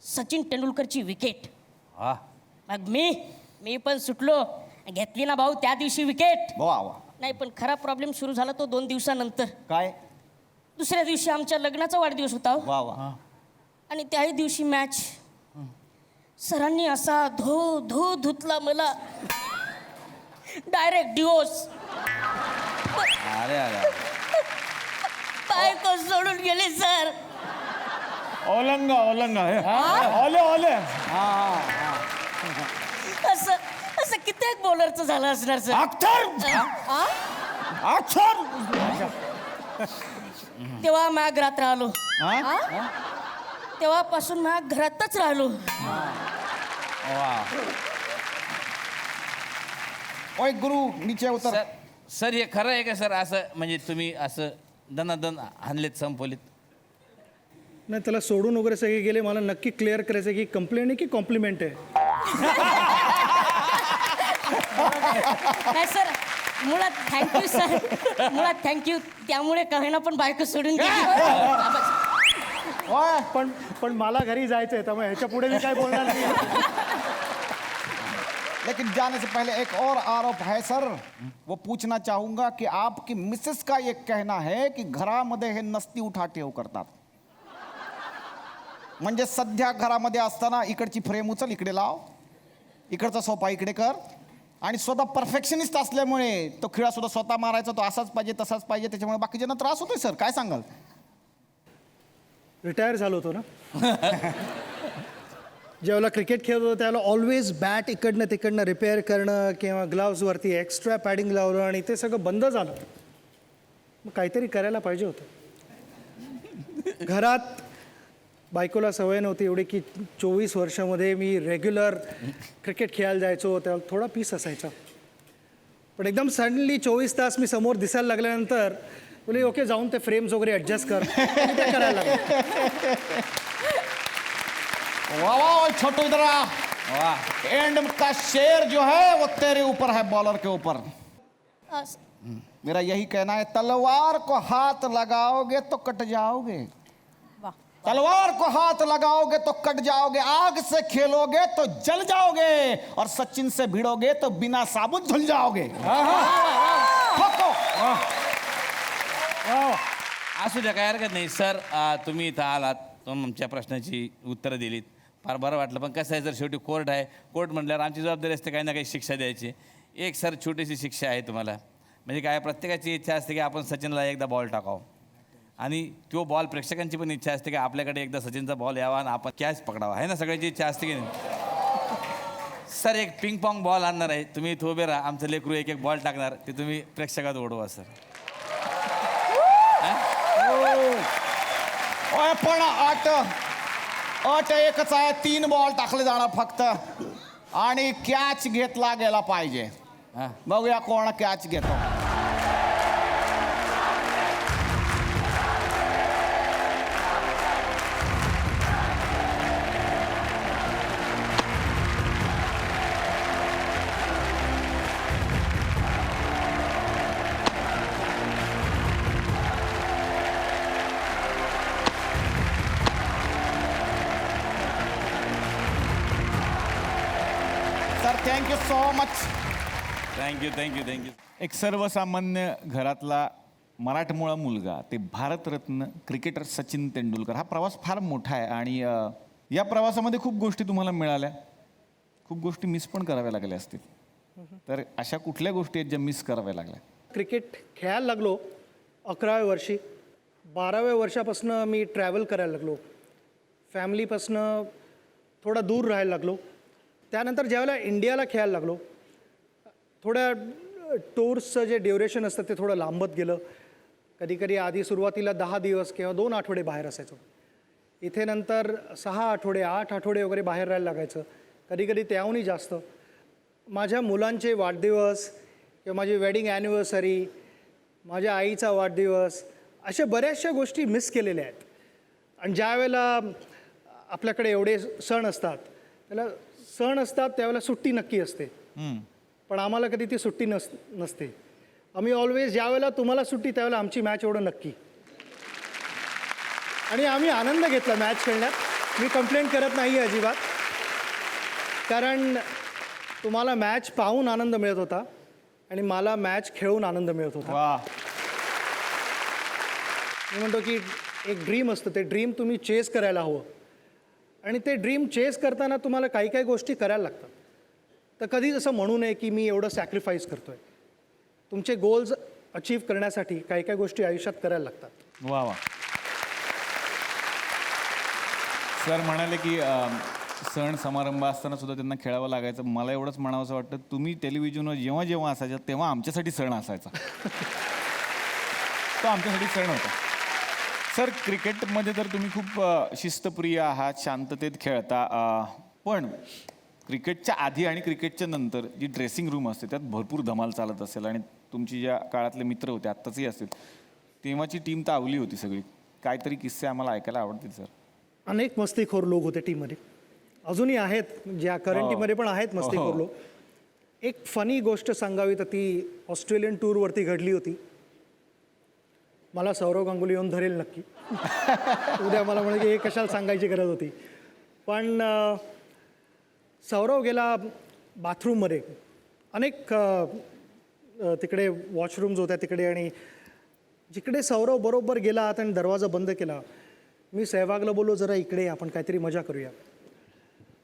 सचिन तेंडुलकरची विकेट. मग मी पण सुटलो, घेतली ना भाऊ त्या दिवशी विकेट. वा वा. नाही पण खरा प्रॉब्लेम सुरू झाला तो 2 दिवसानंतर. काय? दुसऱ्या दिवशी आमच्या लग्नाचा वाढदिवस होता हो. वा वा. आणि त्याही दिवशी मॅच. सरांनी असा धो धुतला मला, डायरेक्ट डिवोर्स. अरे बायको सोडून गेले सर. ओलंगा ओले. असं कित्येक बॉलरचं झालं असणार सर. तेव्हा मॅग घरात राहिलो. तेव्हापासून मॅग घरातच राहिलो. ओय गुरु नीचे उतर. सर हे खरं आहे का सर? असं म्हणजे तुम्ही असं दनादन हाणलेत, संपवलीत? नाही त्याला सोडून वगैरे सगळे गेले. मला नक्की क्लिअर करायचं की कंप्लेंट आहे की कॉम्प्लिमेंट आहे. नाही सर, मुळात थँक्यू सर. मुळात थँक्यू. त्यामुळे कहेना पण बायको सोडून गेली. पण मला घरी जायचंय त्यामुळे ह्याच्या पुढे मी काय बोलणार नाही. लेकिन जाने से पहले एक और आरोप है सर. वो पूछना चाहूंगा कि आपकी मिसेस का ये कहना है की घरामध्ये हे नसती उठा ठेव करतात. म्हणजे सध्या घरामध्ये असताना इकडची फ्रेम उचल इकडे लाव, इकडचा सोफा इकडे कर, आणि स्वतः परफेक्शनिस्ट असल्यामुळे तो खिळा सुद्धा स्वतः मारायचा, तो असाच पाहिजे तसाच पाहिजे, त्याच्यामुळे बाकीच्यांना त्रास होतोय सर. काय सांगाल? रिटायर झालो होतो ना. ज्यावेळेला क्रिकेट खेळत होतो त्यावेळेला ऑलवेज बॅट इकडनं तिकडनं रिपेअर करणं किंवा ग्लाव्सवरती एक्स्ट्रा पॅडिंग लावणं आणि ते सगळं बंद झालं. मग काहीतरी करायला पाहिजे होतं. घरात बायकोला सवय नव्हती एवढी की 24 वर्षामध्ये मी रेग्युलर क्रिकेट खेळायला जायचो, त्यावेळेला थोडा पीस असायचा. पण एकदम सडनली 24 तास मी समोर दिसायला लागल्यानंतर बोले ओके जाऊन ते फ्रेम्स वगैरे ॲडजस्ट कर. ते करायला लागलं. वाह वाह छोटू इधर आ. वाह. एंड का शेर जो है वो तेरे ऊपर है, बॉलर के ऊपर. मेरा यही कहना है, तलवार को हाथ लगाओगे तो कट जाओगे. तलवार को हाथ लगाओगे तो कट जाओगे, आग से खेलोगे तो जल जाओगे, और सचिन से भिड़ोगे तो बिना साबुन धुल जाओगे. असू द्या, काय हरकत नाही सर. तुम्ही इथं आलात, तुमच्या प्रश्नाची उत्तरं दिलीत, फार बरं वाटलं. पण कसं आहे, जर शेवटी कोर्ट आहे, कोर्ट म्हटल्यावर आमची जबाबदारी असते काही ना काही शिक्षा द्यायची. एक सर छोटीशी शिक्षा आहे तुम्हाला. म्हणजे काय, प्रत्येकाची इच्छा असते की आपण सचिनला एकदा बॉल टाकावं, आणि तो बॉल प्रेक्षकांची पण इच्छा असते की आपल्याकडे एकदा सचिनचा बॉल यावा आणि आपण कॅच पकडावा. आहे ना, सगळ्याची इच्छा असते की नाही? सर एक पिंग पॉंग बॉल आणणार आहे, तुम्ही इथं उभे राहा, आमचं लेकरू एक एक बॉल टाकणार, ते तुम्ही प्रेक्षकात उडवा सर. पण अट एकच आहे, 3 बॉल टाकले जाणार फक्त, आणि कॅच घेतला गेला पाहिजे. बघूया कोण कॅच घेतो. Sir thank you so much. Thank you. एक सर्वसामान्य घरातला मराठमोळा मुलगा ते भारतरत्न क्रिकेटर सचिन तेंडुलकर, हा प्रवास फार मोठा आहे. आणि या प्रवासामध्ये खूप गोष्टी तुम्हाला मिळाल्या, खूप गोष्टी मिस पण कराव्या लागल्या असतील. तर अशा कुठल्या गोष्टी आहेत ज्या मिस कराव्या लागल्या? क्रिकेट खेळायला लागलो 11व्या वर्षी. 12व्या वर्षापासून मी ट्रॅव्हल करायला लागलो. फॅमिलीपासनं थोडा दूर राहायला लागलो. त्यानंतर ज्यावेळेला इंडियाला खेळायला लागलो, थोड्या टूर्सचं जे ड्युरेशन असतं ते थोडं लांबत गेलं. कधी कधी आधी सुरुवातीला 10 दिवस किंवा 2 आठवडे बाहेर असायचो. इथे नंतर 6 आठवडे 8 आठवडे वगैरे बाहेर राहायला लागायचं, कधी कधी त्याहूनही जास्त. माझ्या मुलांचे वाढदिवस किंवा माझी वेडिंग ॲनिव्हर्सरी, माझ्या आईचा वाढदिवस, अशा बऱ्याचशा गोष्टी मिस केलेल्या आहेत. आणि ज्या वेळेला आपल्याकडे एवढे सण असतात, त्यावेळेला सुट्टी नक्की असते. पण आम्हाला कधी ती सुट्टी नसते. आम्ही ऑलवेज ज्या वेळेला तुम्हाला सुट्टी त्यावेळेला आमची मॅच एवढं नक्की. आणि आम्ही आनंद घेतला मॅच खेळण्यात. मी कंप्लेंट करत नाही आहे अजिबात, कारण तुम्हाला मॅच पाहून आनंद मिळत होता आणि मला मॅच खेळून आनंद मिळत होता. वा. मी म्हणतो की एक ड्रीम असतं, ते ड्रीम तुम्ही चेस करायला हवं. आणि ते ड्रीम चेस करताना तुम्हाला काही काही गोष्टी करायला लागतात. तर कधीच असं म्हणू नये की मी एवढं सॅक्रिफाईस करतो आहे. तुमचे गोल्स अचीव करण्यासाठी काही काही गोष्टी आयुष्यात करायला लागतात. वा वा. सर म्हणाले की सण समारंभ असताना सुद्धा त्यांना खेळावं लागायचं. मला एवढंच म्हणावंसं वाटतं, तुम्ही टेलिव्हिजनवर जेव्हा जेव्हा असायचं तेव्हा आमच्यासाठी सण असायचा. तो आमच्यासाठी सण होता. सर, क्रिकेटमध्ये तर तुम्ही खूप शिस्तप्रिय आहात, शांततेत खेळता. पण क्रिकेटच्या आधी आणि क्रिकेटच्या नंतर जी ड्रेसिंग रूम असते त्यात भरपूर धमाल चालत असेल. आणि तुमची ज्या काळातले मित्र होते, आत्ताचंही असतील, तेव्हाची टीम तर आवली होती सगळी. काहीतरी किस्से आम्हाला ऐकायला आवडतील सर. अनेक मस्तीखोर लोक होते टीममध्ये, अजूनही आहेत, ज्या करंट टीममध्ये पण आहेत मस्तीखोर लोक. एक फनी गोष्ट सांगावी तर ती ऑस्ट्रेलियन टूरवरती घडली होती. मला सौरव गांगुली येऊन धरेल नक्की. उद्या मला म्हणे की हे कशाला सांगायची गरज होती. पण सौरव गेला बाथरूममध्ये. अनेक तिकडे वॉशरूम्स होत्या तिकडे, आणि जिकडे सौरव बरोबर गेला आणि दरवाजा बंद केला, मी सहवागला बोललो, जरा इकडे आपण काहीतरी मजा करूया.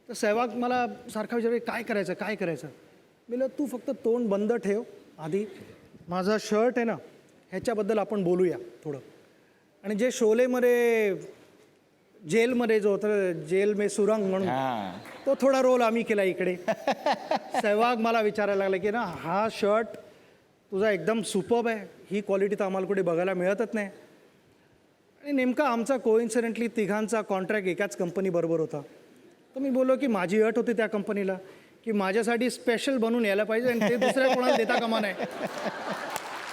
तर सहवाग मला सारखा विचार, काय करायचं काय करायचं. मी म्हणलं तू फक्त तोंड बंद ठेव, आधी माझा शर्ट आहे ना ह्याच्याबद्दल आपण बोलूया थोडं. आणि जे शोलेमध्ये जेलमध्ये जो होतं, जेल में सुरंग म्हणून, तो थोडा रोल आम्ही केला इकडे. सहवाग मला विचारायला लागला की ना, हा शर्ट तुझा एकदम सुपर्ब आहे, ही क्वालिटी तर आम्हाला कुठे बघायला मिळतच नाही. आणि नेमका आमचा कोइन्सिडेंटली तिघांचा कॉन्ट्रॅक्ट एकाच कंपनीबरोबर होता. तर मी बोललो की माझी अट होती त्या कंपनीला की माझ्यासाठी स्पेशल बनवून यायला पाहिजे आणि ते दुसऱ्या कोणाला देता कामा नाही.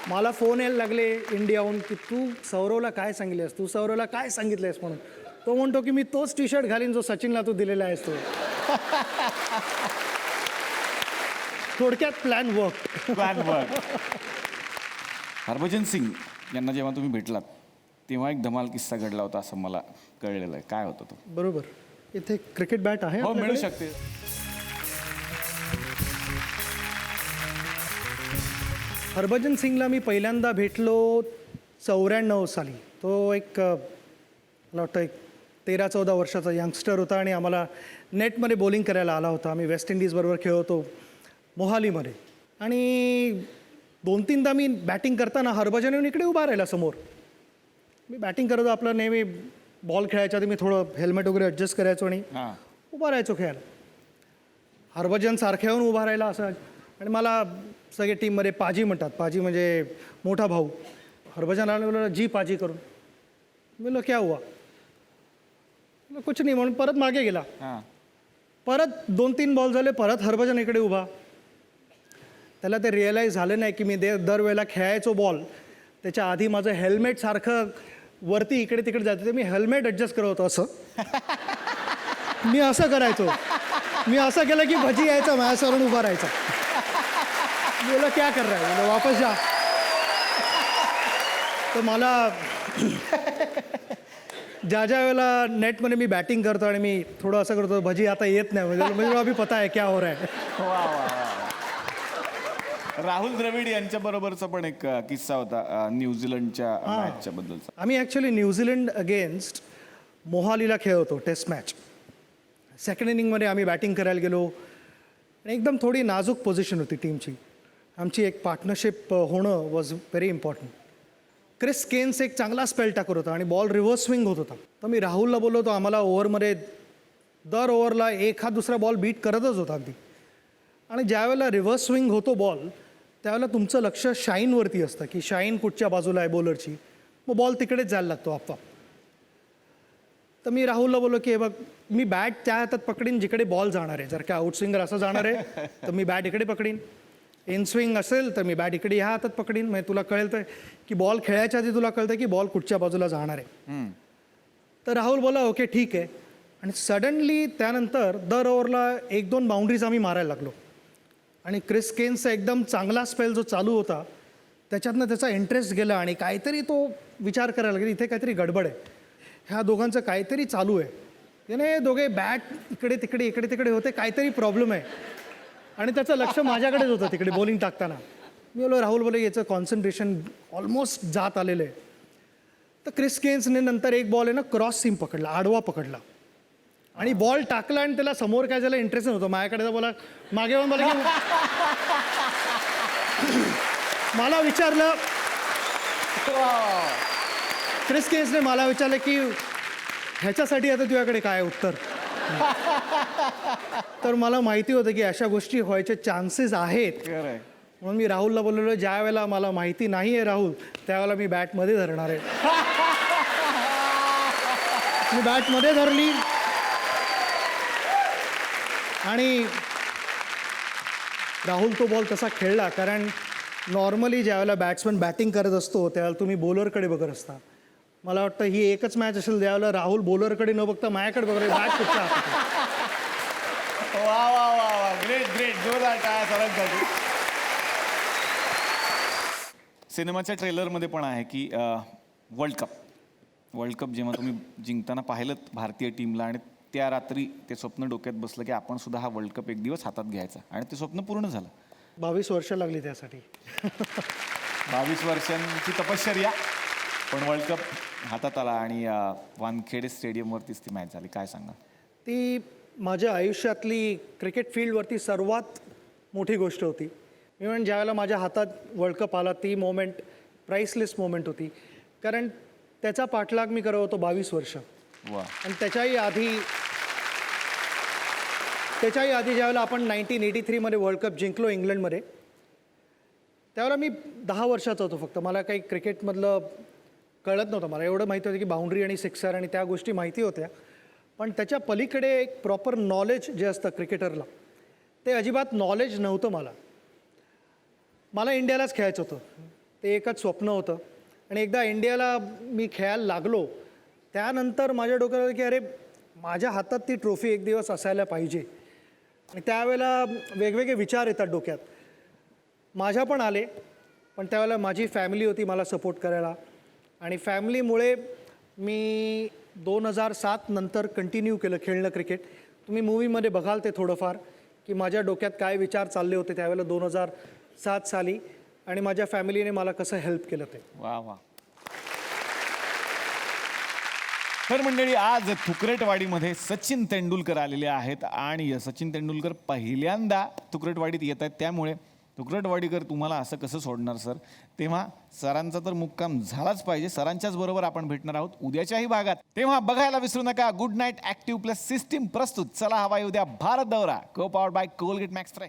मला फोन यायला लागले इंडियाहून की तू सौरवला काय सांगितलेस, तू सौरवला काय सांगितलेस म्हणून. तो म्हणतो की मी तोच टी शर्ट घालीन जो सचिनला तू दिलेला आहेस तो. थोडक्यात प्लॅन वर्क. हरभजन सिंग यांना जेव्हा तुम्ही भेटलात तेव्हा एक धमाल किस्सा घडला होता असं मला कळलेलं आहे. काय होता तो? बरोबर. इथे क्रिकेट बॅट आहे हो, मिळू आपल्याकडे? शकते. हरभजन सिंगला मी पहिल्यांदा भेटलो 94 साली. तो एक मला वाटतं एक 13-14 वर्षाचा यंगस्टर होता आणि आम्हाला नेटमध्ये बॉलिंग करायला आला होता. आम्ही वेस्ट इंडिजबरोबर खेळत होतो मोहालीमध्ये. आणि 2-3दा मी बॅटिंग करताना हरभजन येऊन इकडे उभा राहिला समोर. मी बॅटिंग करतो, आपलं नेहमी बॉल खेळायच्या आधी मी थोडं हेल्मेट वगैरे ॲडजस्ट करायचो आणि उभा राहायचो खेळायला. हरभजन सारख्या येऊन उभा राहिला असं. आणि मला सगळे टीममध्ये पाजी म्हणतात. पाजी म्हणजे मोठा भाऊ. हरभजन आला, बोलला जी पाजी करून. मी बोललो क्या हुआ. कुछ नाही म्हणून परत मागे गेला. परत 2-3 बॉल झाले, परत हरभजन इकडे उभा. त्याला ते रिअलाईज झालं नाही की मी दरवेळेला खेळायचो बॉल, त्याच्या आधी माझं हेल्मेट सारखं वरती इकडे तिकडे जातं, ते मी हेल्मेट ॲडजस्ट करत होतो असं. मी असं करायचो. मी असं केलं की भजी यायचा माझ्यासरून उभा राहायचा. बोला क्या कर रहा है, बोला वापस जा. तर मला ज्या ज्या वेळेला नेटमध्ये मी बॅटिंग करतो आणि मी थोडं असं करतो, भजी आता येत नाही, म्हणजे अभी पता है क्या हो रहा है. राहुल द्रविड यांच्या बरोबरचा पण एक किस्सा होता न्यूझीलंडच्या मॅचच्या बद्दलचा. आम्ही ॲक्च्युली न्यूझीलंड अगेन्स्ट मोहालीला खेळ होतो, टेस्ट मॅच. सेकंड इनिंगमध्ये आम्ही बॅटिंग करायला गेलो आणि एकदम थोडी नाजूक पोझिशन होती टीमची. आमची एक पार्टनरशिप होणं was very important. Chris Cairns एक चांगला स्पेल टाकत होता आणि बॉल रिव्हर्स स्विंग होत होता. तर मी राहुलला बोललो होतो, आम्हाला ओव्हरमध्ये दर ओव्हरला एखाद दुसरा बॉल बीट करतच होता अगदी. आणि ज्यावेळेला रिव्हर्स स्विंग होतो बॉल, त्यावेळेला तुमचं लक्ष शाईनवरती असतं की शाईन कुठच्या बाजूला आहे बॉलरची, मग बॉल तिकडेच जायला लागतो आपोआप. तर मी राहुलला बोललो की हे बघ, मी बॅट त्या हातात पकडीन जिकडे बॉल जाणार आहे. जर का आउटस्विंगर असं जाणार आहे तर मी बॅट इकडे पकडीन, इन स्विंग असेल तर मी बॅट इकडे ह्या हातात पकडीन. म्हणजे तुला कळेल तर की बॉल खेळायच्या आधी तुला कळतं की बॉल कुठच्या बाजूला जाणार आहे. तर राहुल बोला ओके ठीक आहे. आणि सडनली त्यानंतर दर ओव्हरला 1-2 बाउंड्रीज आम्ही मारायला लागलो. आणि क्रिस केन्सचा एकदम चांगला स्पेल जो चालू होता त्याच्यातनं त्याचा इंटरेस्ट गेला आणि काहीतरी तो विचार करायला लागला, इथे काहीतरी गडबड आहे, ह्या दोघांचं काहीतरी चालू आहे. त्याने दोघे बॅट इकडे तिकडे होते, काहीतरी प्रॉब्लेम आहे. आणि त्याचं लक्ष माझ्याकडेच होतं तिकडे बॉलिंग टाकताना. मी बोललो राहुल बोले याचं कॉन्सन्ट्रेशन ऑलमोस्ट जात आलेलं आहे. तर क्रिस केन्सने नंतर एक बॉल आहे ना क्रॉस सीम पकडला, आडवा पकडला आणि बॉल टाकला आणि त्याला समोर काय झालं इंटरेस्ट नव्हतं. माझ्याकडे बोला मागे येऊन बोला की मला विचारलं, क्रिस केन्सने मला विचारलं की ह्याच्यासाठी आता तुझ्याकडे काय उत्तर. तर मला माहिती होतं की अशा गोष्टी व्हायचे चान्सेस आहेत. म्हणून मी राहुलला बोललेलो ज्या वेळेला मला माहिती नाही आहे राहुल, त्यावेळेला मी बॅटमध्ये धरणार आहे. मी बॅटमध्ये धरली आणि राहुल तो बॉल तसा खेळला. कारण नॉर्मली ज्यावेळेला बॅट्समन बॅटिंग करत असतो त्यावेळेला तुम्ही बॉलरकडे बघत असता. मला वाटतं ही एकच मॅच असेल ज्यावेळेला राहुल बॉलरकडे न बघता माझ्याकडे बघत बॅट कुठच्या हातात आहे. वा वा वा वा, ग्रेट ग्रेट, जोरदार टाळ्या सरांसाठी. सिनेमाच्या ट्रेलरमध्ये पण आहे की वर्ल्ड कप जेव्हा तुम्ही जिंकताना पाहिलं भारतीय टीमला आणि त्या रात्री ते स्वप्न डोक्यात बसलं की आपण सुद्धा हा वर्ल्ड कप एक दिवस हातात घ्यायचा आणि ते स्वप्न पूर्ण झालं. 22 वर्ष लागली त्यासाठी. 22 वर्षांची तपश्चर्या, पण वर्ल्ड कप हातात आला आणि वानखेडे स्टेडियमवरतीच ती मॅच झाली. काय सांगा? ती माझ्या आयुष्यातली क्रिकेट फील्डवरती सर्वात मोठी गोष्ट होती. मी म्हणजे ज्यावेळेला माझ्या हातात वर्ल्ड कप आला ती मोमेंट प्राईसलेस मोमेंट होती. कारण त्याचा पाठलाग मी करत होतो 22 वर्ष. वा. आणि त्याच्याही आधी ज्यावेळेला आपण 1983मध्ये वर्ल्ड कप जिंकलो इंग्लंडमध्ये, त्यावेळेला मी 10 वर्षाचा होतो फक्त. मला काही क्रिकेटमधलं कळत नव्हतं. मला एवढं माहिती होतं की बाउंड्री आणि सिक्सर आणि त्या गोष्टी माहिती होत्या, पण त्याच्या पलीकडे एक प्रॉपर नॉलेज जे असतं क्रिकेटरला, ते अजिबात नॉलेज नव्हतं मला इंडियालाच खेळायचं होतं. ते एकच स्वप्न होतं. आणि एकदा इंडियाला मी खेळायला लागलो त्यानंतर माझ्या डोक्यात आलं की अरे माझ्या हातात ती ट्रॉफी एक दिवस असायला पाहिजे. आणि त्यावेळेला वेगवेगळे विचार येतात डोक्यात. माझ्या पण आले, पण त्यावेळेला माझी फॅमिली होती मला सपोर्ट करायला. आणि फॅमिलीमुळे मी 2007 नंतर कंटिन्यू केलं खेळणं क्रिकेट. तुम्ही मूवीमध्ये बघाल ते थोडंफार की माझ्या डोक्यात काय विचार चालले होते त्यावेळेला 2007 साली आणि माझ्या फॅमिलीने मला कसं हेल्प केलं ते. वा वा. तर मंडळी, आज थुकरटवाडीमध्ये सचिन तेंडुलकर आलेले आहेत आणि सचिन तेंडुलकर पहिल्यांदा थुकरटवाडीत येत आहेत. त्यामुळे थुकरटवाडीकर तुम्हाला असं कसं सोडणार सर. तेव्हा सरांचा तर मुक्काम झालाच पाहिजे. सरांच्याच बरोबर आपण भेटणार आहोत उद्याच्याही भागात. तेव्हा बघायला विसरू नका good night active plus system प्रस्तुत चला हवा उद्या भारत दौरा, को powered by Colgate max fresh.